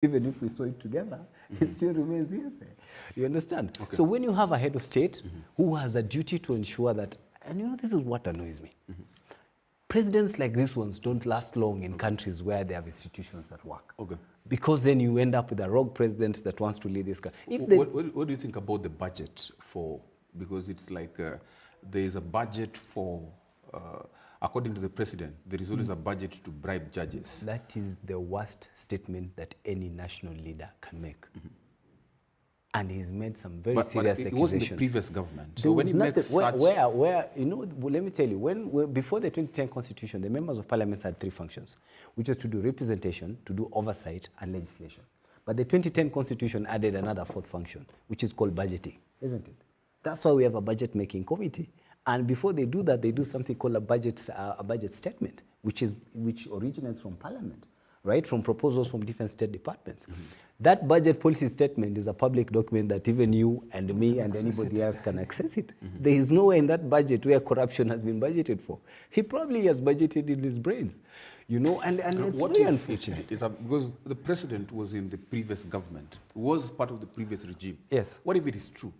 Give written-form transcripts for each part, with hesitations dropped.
Even if we saw it together, it still remains hearsay. You understand? Okay. So when you have a head of state who has a duty to ensure that, and you know, this is what annoys me. Presidents like these ones don't last long in countries where they have institutions that work. Okay. Because then you end up with a rogue president that wants to lead this country. What do you think about the budget for, because it's like there is a budget for, according to the president, there is always a budget to bribe judges. That is the worst statement that any national leader can make. And he's made some very serious accusations. But it wasn't the previous government. So So when when he makes such... where, you know, well, let me tell you, before the 2010 constitution, the members of parliament had three functions, which was to do representation, to do oversight, and legislation. But the 2010 constitution added another fourth function, which is called budgeting, isn't it? That's why we have a budget-making committee. And before they do that, they do something called a budget statement, which originates from parliament, right? From proposals from different state departments. That budget policy statement is a public document that even you and me and anybody else can access it. There is nowhere in that budget where corruption has been budgeted for. He probably has budgeted in his brains, you know, and it's very unfortunate. Because the president was in the previous government, was part of the previous regime. Yes. What if it is true?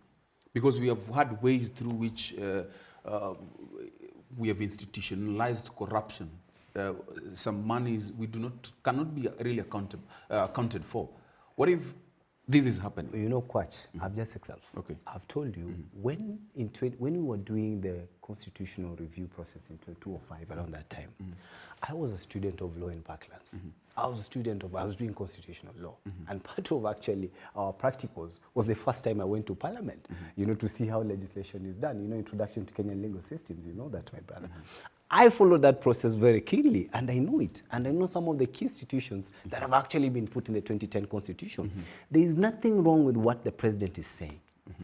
Because we have had ways through which we have institutionalized corruption. Some monies we cannot be really accounted for. What if this is happening? You know, Kwach, I've just example. Okay. I've told you, when we were doing the constitutional review process in 2005, around that time, I was a student of law in Parklands. I was doing constitutional law. And part of actually our practicals was the first time I went to parliament, you know, to see how legislation is done. You know, introduction to Kenyan legal systems, you know that, my brother. I followed that process very keenly, and I know it. And I know some of the key institutions that have actually been put in the 2010 constitution. There is nothing wrong with what the president is saying.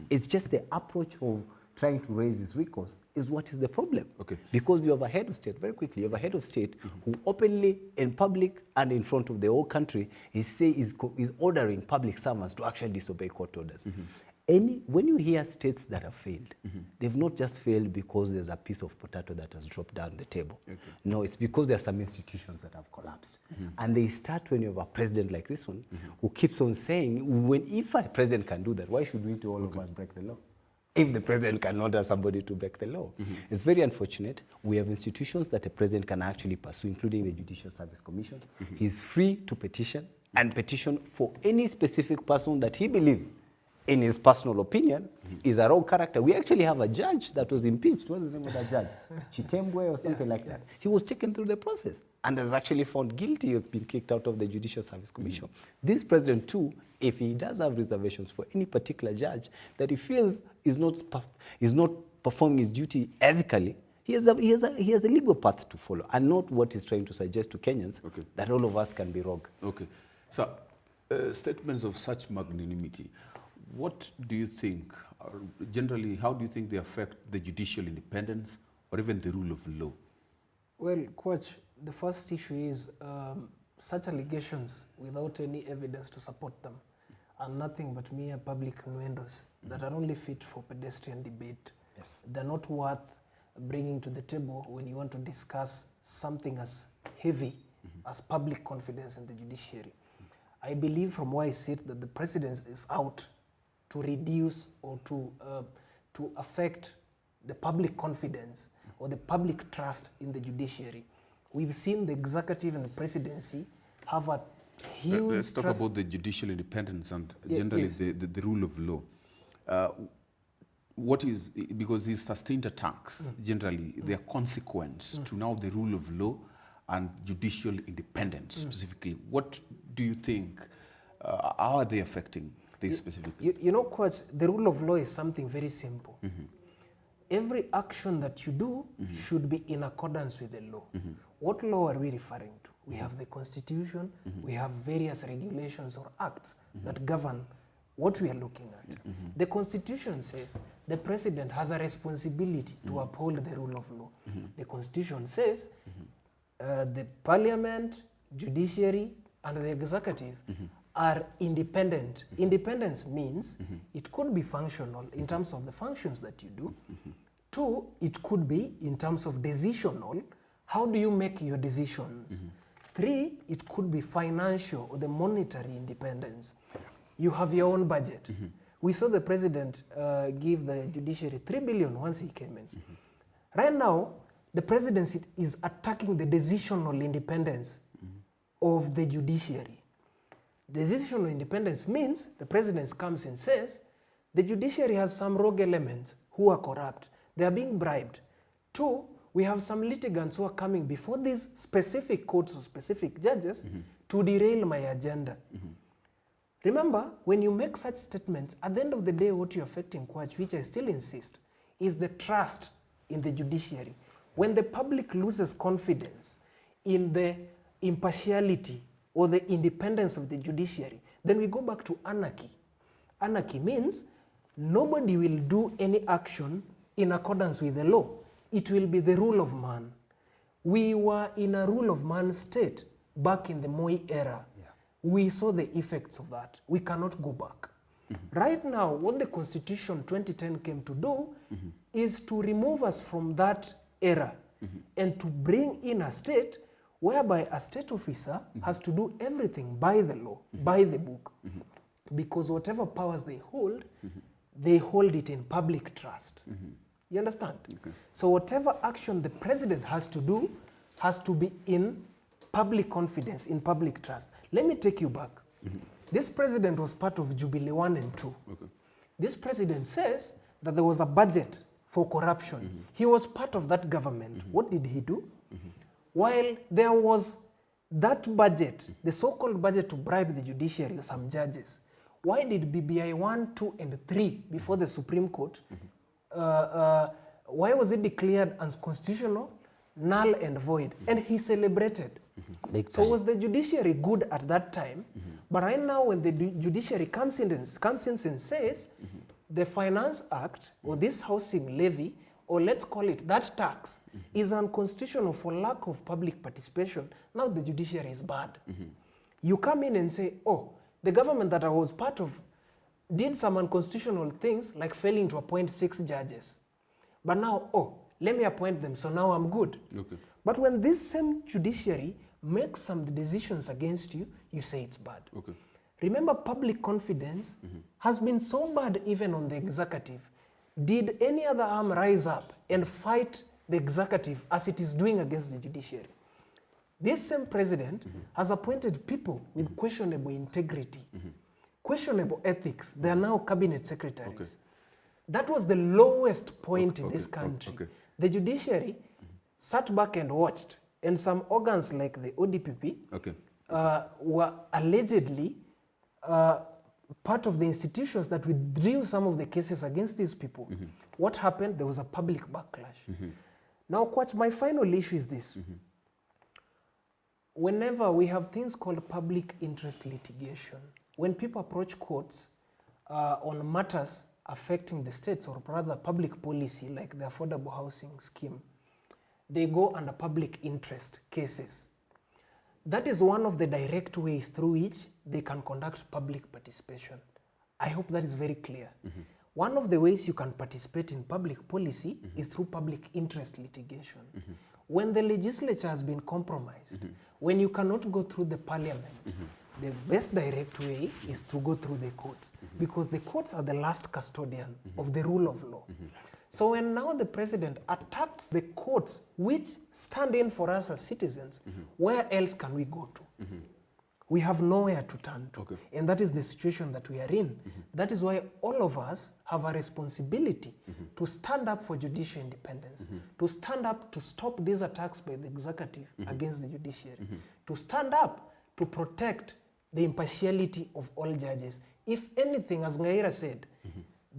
It's just the approach of trying to raise his recourse is what is the problem. Okay. Because you have a head of state, very quickly, you have a head of state who openly, in public and in front of the whole country, is ordering public servants to actually disobey court orders. When you hear states that have failed, they've not just failed because there's a piece of potato that has dropped down the table. Okay. No, it's because there are some institutions that have collapsed. And they start when you have a president like this one, who keeps on saying, if a president can do that, why should we all of us break the law? If the president can order somebody to break the law. It's very unfortunate. We have institutions that the president can actually pursue, including the Judicial Service Commission. He's free to petition and petition for any specific person that he believes, in his personal opinion, is a rogue character. We actually have a judge that was impeached. What's the name of that judge? Chitembwe or something like that. He was taken through the process and is actually found guilty. He has been kicked out of the Judicial Service Commission. This president too, if he does have reservations for any particular judge that he feels is not performing his duty ethically, he has a legal path to follow, and not what he's trying to suggest to Kenyans, that all of us can be rogue. Okay. So, statements of such magnanimity, what do you think, generally, how do you think they affect the judicial independence or even the rule of law? Well, Coach, the first issue is such allegations without any evidence to support them are nothing but mere public innuendos that are only fit for pedestrian debate. Yes. They're not worth bringing to the table when you want to discuss something as heavy as public confidence in the judiciary. I believe from where I sit that the president is out to reduce or to affect the public confidence or the public trust in the judiciary. We've seen the executive and the presidency have a huge Let's talk about the judicial independence and generally the rule of law. What is, because these sustained attacks, generally, they are consequence to now the rule of law and judicial independence specifically. What do you think, how are they affecting this specifically? You know, Coach, the rule of law is something very simple. Every action that you do should be in accordance with the law. What law are we referring to? We have the Constitution, we have various regulations or acts that govern what we are looking at. The Constitution says the president has a responsibility to uphold the rule of law. The Constitution says the parliament, judiciary, and the executive are independent. Independence means it could be functional in terms of the functions that you do. Two, it could be in terms of decisional. How do you make your decisions? 3, it could be financial or the monetary independence. You have your own budget. We saw the president give the judiciary 3 billion once he came in. Right now, the presidency is attacking the decisional independence of the judiciary. Decisional independence means the president comes and says, the judiciary has some rogue elements who are corrupt. They are being bribed. 2, we have some litigants who are coming before these specific courts or specific judges to derail my agenda. Remember, when you make such statements, at the end of the day, what you're affecting, Kwach, which I still insist, is the trust in the judiciary. When the public loses confidence in the impartiality or the independence of the judiciary, then we go back to anarchy. Anarchy means nobody will do any action in accordance with the law. It will be the rule of man. We were in a rule of man state back in the Moi era. We saw the effects of that. We cannot go back. Right now, what the Constitution 2010 came to do is to remove us from that era and to bring in a state whereby a state officer has to do everything by the law, by the book. Because whatever powers they hold it in public trust. You understand? Okay. So whatever action the president has to do has to be in public confidence, in public trust. Let me take you back. This president was part of Jubilee 1 and 2. Okay. This president says that there was a budget for corruption. He was part of that government. What did he do? While there was that budget, the so-called budget to bribe the judiciary or some judges, why did BBI 1, 2, and 3 before the Supreme Court, why was it declared unconstitutional, null and void? And he celebrated. So was the judiciary good at that time? But right now when the judiciary comes in and says the Finance Act or this housing levy, or let's call it that tax, is unconstitutional for lack of public participation, now the judiciary is bad. You come in and say, oh, the government that I was part of did some unconstitutional things like failing to appoint 6 judges. But now, oh, let me appoint them, so now I'm good. Okay. But when this same judiciary makes some decisions against you, you say it's bad. Okay. Remember, public confidence has been so bad even on the executive. Did any other arm rise up and fight the executive as it is doing against the judiciary? This same president has appointed people with questionable integrity, questionable ethics. They are now cabinet secretaries. Okay. That was the lowest point in this country. Okay. The judiciary sat back and watched, and some organs like the ODPP were allegedly part of the institutions that withdrew some of the cases against these people. What happened? There was a public backlash. Now, Kwach, my final issue is this. Whenever we have things called public interest litigation, when people approach courts on matters affecting the states or rather public policy like the affordable housing scheme, they go under public interest cases. That is one of the direct ways through which they can conduct public participation. I hope that is very clear. One of the ways you can participate in public policy is through public interest litigation. When the legislature has been compromised, when you cannot go through the parliament, the best direct way is to go through the courts, because the courts are the last custodian of the rule of law. So when now the president attacks the courts which stand in for us as citizens, where else can we go to? We have nowhere to turn to. Okay. And that is the situation that we are in. That is why all of us have a responsibility to stand up for judicial independence, to stand up to stop these attacks by the executive against the judiciary, to stand up to protect the impartiality of all judges. If anything, as Ngaira said,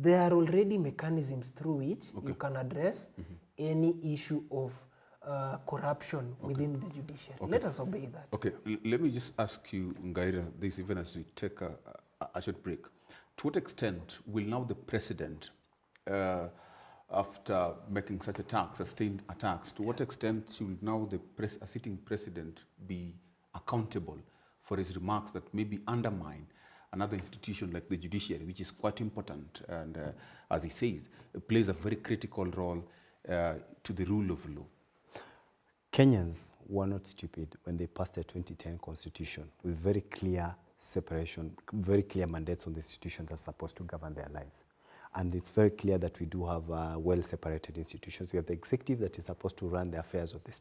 there are already mechanisms through which you can address any issue of corruption within the judiciary. Let us obey that. Okay, let me just ask you, Ngaira, this even as we take a short break. To what extent will now the president, after making such attacks, sustained attacks, to what extent should now the a sitting president be accountable for his remarks that maybe undermine another institution like the judiciary, which is quite important and, as he says, it plays a very critical role to the rule of law? Kenyans were not stupid when they passed the 2010 constitution with very clear separation, very clear mandates on the institutions that are supposed to govern their lives. And it's very clear that we do have well-separated institutions. We have the executive that is supposed to run the affairs of the state.